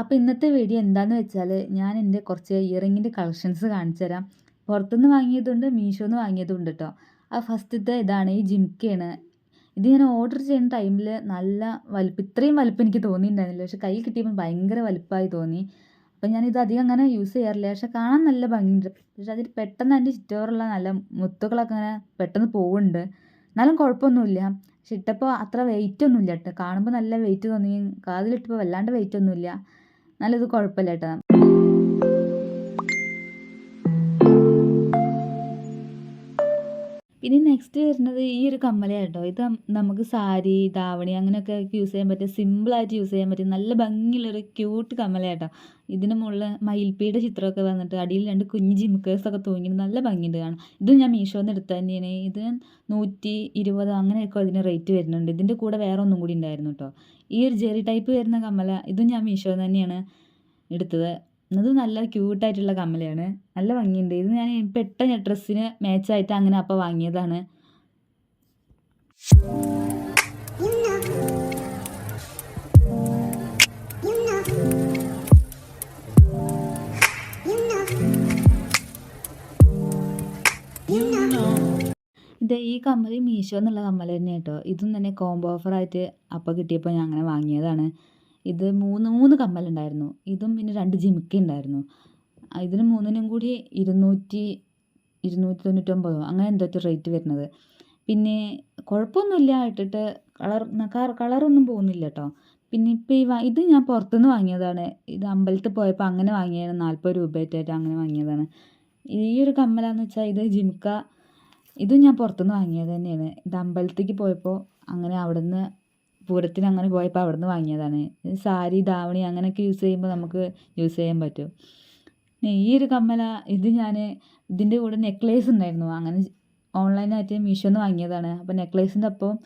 അപ്പോൾ ഇന്നത്തെ വീഡിയോ എന്താണെന്ന് വെച്ചാൽ ഞാൻ എൻ്റെ കുറച്ച് ഇയറിങ്ങിൻ്റെ കളക്ഷൻസ് കാണിച്ചു തരാം. പുറത്തുനിന്ന് വാങ്ങിയതുണ്ട്, മീഷോന്ന് വാങ്ങിയതുണ്ട് കേട്ടോ. ആ ഫസ്റ്റത്തെ ഇതാണ്, ഈ ജിംക്കയാണ്. ഇത് ഞാൻ ഓർഡർ ചെയ്യുന്ന ടൈമിൽ നല്ല വലിപ്പം, ഇത്രയും വലിപ്പം എനിക്ക് തോന്നിയിട്ടുണ്ടായിരുന്നില്ല. പക്ഷെ കയ്യിൽ കിട്ടിയപ്പോൾ ഭയങ്കര വലിപ്പമായി തോന്നി. അപ്പം ഞാനിത് അധികം അങ്ങനെ യൂസ് ചെയ്യാറില്ല. പക്ഷെ കാണാൻ നല്ല ഭംഗിയുണ്ട്. പക്ഷെ അതിൽ പെട്ടെന്ന് അതിൻ്റെ ചുറ്റോറുള്ള നല്ല മുത്തുകളൊക്കെ അങ്ങനെ പെട്ടെന്ന് പോകുന്നുണ്ട്. എന്നാലും കുഴപ്പമൊന്നുമില്ല. പക്ഷെ ഇട്ടപ്പോൾ അത്ര വെയിറ്റ് ഒന്നുമില്ല കേട്ടോ. കാണുമ്പോൾ നല്ല വെയിറ്റ് തോന്നി, കാതിലിട്ടപ്പോൾ വല്ലാണ്ട് വെയിറ്റ് ഒന്നുമില്ല. എന്നാലും ഇത് കുഴപ്പമില്ല കേട്ടോ. പിന്നെ നെക്സ്റ്റ് വരുന്നത് ഈ ഒരു കമ്മലാണ് കേട്ടോ. ഇത് നമുക്ക് സാരി, ധാവണി അങ്ങനെയൊക്കെ യൂസ് ചെയ്യാൻ പറ്റിയ, സിമ്പിളായിട്ട് യൂസ് ചെയ്യാൻ പറ്റിയ നല്ല ഭംഗിയുള്ളൊരു ക്യൂട്ട് കമ്മലാണ് കേട്ടോ. ഇതിന് മുകളിൽ മയിൽപ്പീയുടെ ചിത്രമൊക്കെ വന്നിട്ട് അടിയിൽ 2 കുഞ്ഞ് ജിംക്കേഴ്സൊക്കെ തൂങ്ങിയിട്ട് നല്ല ഭംഗിയുണ്ട് കാണാൻ. ഇത് ഞാൻ മീഷോന്ന് എടുത്ത തന്നെയാണ്. ഇത് 120 അങ്ങനെയൊക്കെ ഇതിന് റേറ്റ് വരുന്നുണ്ട്. ഇതിൻ്റെ കൂടെ വേറെ ഒന്നും കൂടി ഉണ്ടായിരുന്നു കേട്ടോ. ഈ ഒരു ജെറി ടൈപ്പ് വരുന്ന കമ്മല, ഇതും ഞാൻ മീഷോന്ന് തന്നെയാണ് എടുത്തത്. ഇത് നല്ല ക്യൂട്ടായിട്ടുള്ള കമ്മലയാണ്, നല്ല ഭംഗിയുണ്ട്. ഇത് ഞാൻ പെട്ട ഡ്രസ്സിന് മാച്ചായിട്ട് അങ്ങനെ അപ്പോൾ വാങ്ങിയതാണ്. ഇത് ഈ കമ്മൽ മീഷോ എന്നുള്ള കമ്മൽ തന്നെ കേട്ടോ. ഇതും തന്നെ കോംബോ ഓഫറായിട്ട് അപ്പോൾ കിട്ടിയപ്പോൾ ഞാൻ അങ്ങനെ വാങ്ങിയതാണ്. ഇത് മൂന്ന് കമ്മലുണ്ടായിരുന്നു. ഇതും പിന്നെ 2 ജിമിക്ക ഉണ്ടായിരുന്നു. ഇതിന് മൂന്നിനും കൂടി 299 അങ്ങനെ എന്തോ റേറ്റ് വരുന്നത്. പിന്നെ കുഴപ്പമൊന്നുമില്ല, ഇട്ടിട്ട് കളറൊന്നും പോകുന്നില്ല കേട്ടോ. പിന്നെ ഇപ്പോൾ ഇത് ഞാൻ പുറത്തുനിന്ന് വാങ്ങിയതാണ്. ഇത് അമ്പലത്തിൽ പോയപ്പോൾ അങ്ങനെ വാങ്ങിയതാണ്. 40 രൂപയായിട്ട് അങ്ങനെ വാങ്ങിയതാണ്. ഈ ഒരു കമ്മലാന്ന് വെച്ചാൽ ഇത് ജിമിക്ക, ഇതും ഞാൻ പുറത്തുനിന്ന് വാങ്ങിയത് തന്നെയാണ്. ഇത് അമ്പലത്തേക്ക് പോയപ്പോൾ അങ്ങനെ അവിടുന്ന് പൂരത്തിന് അങ്ങനെ പോയപ്പോൾ അവിടുന്ന് വാങ്ങിയതാണ്. സാരി, ധാവണി അങ്ങനെയൊക്കെ യൂസ് ചെയ്യുമ്പോൾ നമുക്ക് യൂസ് ചെയ്യാൻ പറ്റും. ഈ ഒരു കമ്മല, ഇത് ഞാൻ ഇതിൻ്റെ കൂടെ നെക്ലേസ് ഉണ്ടായിരുന്നു. അങ്ങനെ ഓൺലൈനായിട്ട് മീഷോന്ന് വാങ്ങിയതാണ്. അപ്പോൾ നെക്ലേസിൻ്റെ ഒപ്പം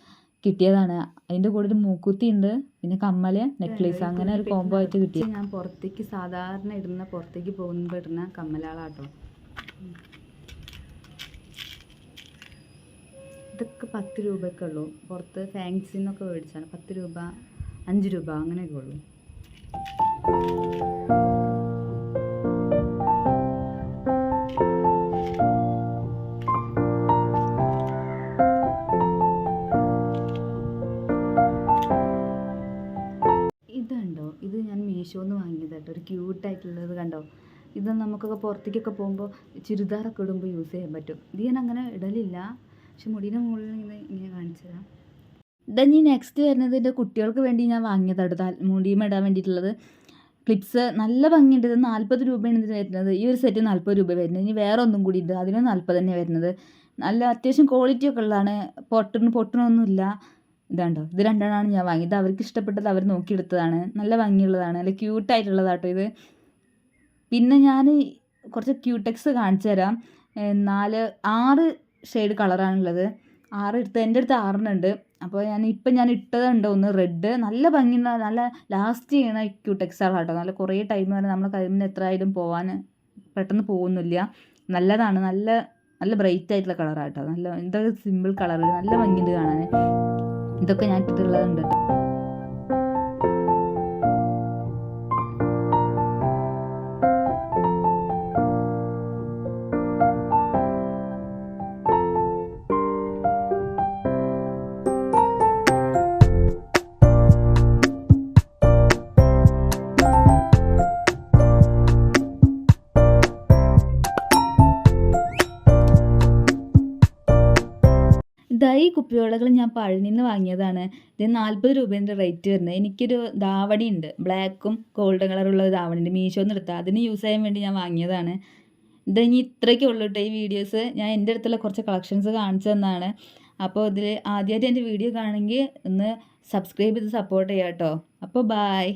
കിട്ടിയതാണ്. അതിൻ്റെ കൂടെ ഒരു മൂക്കുത്തി ഉണ്ട്, പിന്നെ കമ്മല്, നെക്ലേസ്, അങ്ങനെ ഒരു കോംബോ ആയിട്ട് കിട്ടി. ഞാൻ പുറത്തേക്ക് സാധാരണ ഇടുന്ന, പുറത്തേക്ക് പോകുമ്പോൾ ഇടുന്ന കമ്മലാളാട്ടോ. ഇതൊക്കെ 10 രൂപയൊക്കെ ഉള്ളൂ. പുറത്ത് ഫാൻസിന്നൊക്കെ മേടിച്ചാണ് 10 രൂപ, 5 രൂപ അങ്ങനെയൊക്കെ ഉള്ളൂ. ഇതുണ്ടോ, ഇത് ഞാൻ മീഷോന്ന് വാങ്ങിയത് കേട്ടോ. ഒരു ക്യൂട്ടായിട്ടുള്ളത് കണ്ടോ. ഇത് നമുക്കൊക്കെ പുറത്തേക്കൊക്കെ പോകുമ്പോൾ ചുരിദാറൊക്കെ ഇടുമ്പോൾ യൂസ് ചെയ്യാൻ പറ്റും. ഇത് ഞാൻ അങ്ങനെ ഇടലില്ല, പക്ഷെ മുടിയുടെ മുകളിൽ ഇങ്ങനെ കാണിച്ചു തരാം. ഇനി നെക്സ്റ്റ് വരുന്നത് എൻ്റെ കുട്ടികൾക്ക് വേണ്ടി ഞാൻ വാങ്ങിയതാണ്. മുടിയും ഇടാൻ വേണ്ടിയിട്ടുള്ളത് ക്ലിപ്സ്, നല്ല ഭംഗിയുണ്ട്. ഇത് 40 രൂപയാണ് ഇതിന് വരുന്നത്. ഈ ഒരു സെറ്റ് 40 രൂപ വരുന്നത്. ഇനി വേറെ ഒന്നും കൂടി ഉണ്ട്, അതിന് 40 തന്നെ വരുന്നത്. നല്ല അത്യാവശ്യം ക്വാളിറ്റി ഒക്കെ ഉള്ളതാണ്, പൊട്ടണമൊന്നുമില്ല. ഇതാണ്ടോ, ഇത് 2 ഞാൻ വാങ്ങിയത്. അവർക്ക് ഇഷ്ടപ്പെട്ടത് അവർ നോക്കിയെടുത്തതാണ്. നല്ല ഭംഗിയുള്ളതാണ്, നല്ല ക്യൂട്ടായിട്ടുള്ളതാട്ടോ ഇത്. പിന്നെ ഞാൻ കുറച്ച് ക്യൂടെക്സ് കാണിച്ചു തരാം. 6 ഷെയ്ഡ് കളറാണുള്ളത്. 6 എടുത്ത്, എൻ്റെ അടുത്ത് 6 ഉണ്ട്. അപ്പോൾ ഞാൻ ഇട്ടതുണ്ട് ഒന്ന് റെഡ്, നല്ല ഭംഗിയുള്ള, നല്ല ലാസ്റ്റ് ചെയ്യണ ക്യൂടെക്സാണ് കേട്ടോ. നല്ല കുറേ ടൈം വരെ നമ്മളെ കൈമിന് എത്ര ആയാലും പോകാൻ പെട്ടെന്ന് പോകുന്നില്ല. നല്ലതാണ്, നല്ല ബ്രൈറ്റ് ആയിട്ടുള്ള കളറാണ് കേട്ടോ. നല്ല എന്താ സിമ്പിൾ കളർ, നല്ല ഭംഗിയുണ്ട് കാണാൻ. ഇതൊക്കെ ഞാൻ ഇട്ടിട്ടുള്ളതുണ്ട് കേട്ടോ. ഈ കുപ്പിവളകൾ ഞാൻ പഴനിയിൽ നിന്ന് വാങ്ങിയതാണ്. ഇത് 40 രൂപേൻ്റെ റേറ്റ് വരുന്നത്. എനിക്കൊരു ധാവണി ഉണ്ട്, ബ്ലാക്കും ഗോൾഡൻ കളറുള്ള ഒരു ധാവണി ഉണ്ട്, മീഷോന്ന് എടുത്താൽ. അതിന് യൂസ് ചെയ്യാൻ വേണ്ടി ഞാൻ വാങ്ങിയതാണ്. ഇനി ഇത്രയൊക്കെ ഉള്ളൂ കേട്ടോ ഈ വീഡിയോസ്. ഞാൻ എൻ്റെ അടുത്തുള്ള കുറച്ച് കളക്ഷൻസ് കാണിച്ചു തന്നതാണ്. അപ്പോൾ ഇതിൽ ആദ്യമായിട്ട് എൻ്റെ വീഡിയോ കാണുമെങ്കിൽ ഒന്ന് സബ്സ്ക്രൈബ് ചെയ്ത് സപ്പോർട്ട് ചെയ്യാം കേട്ടോ. അപ്പോൾ ബായ്.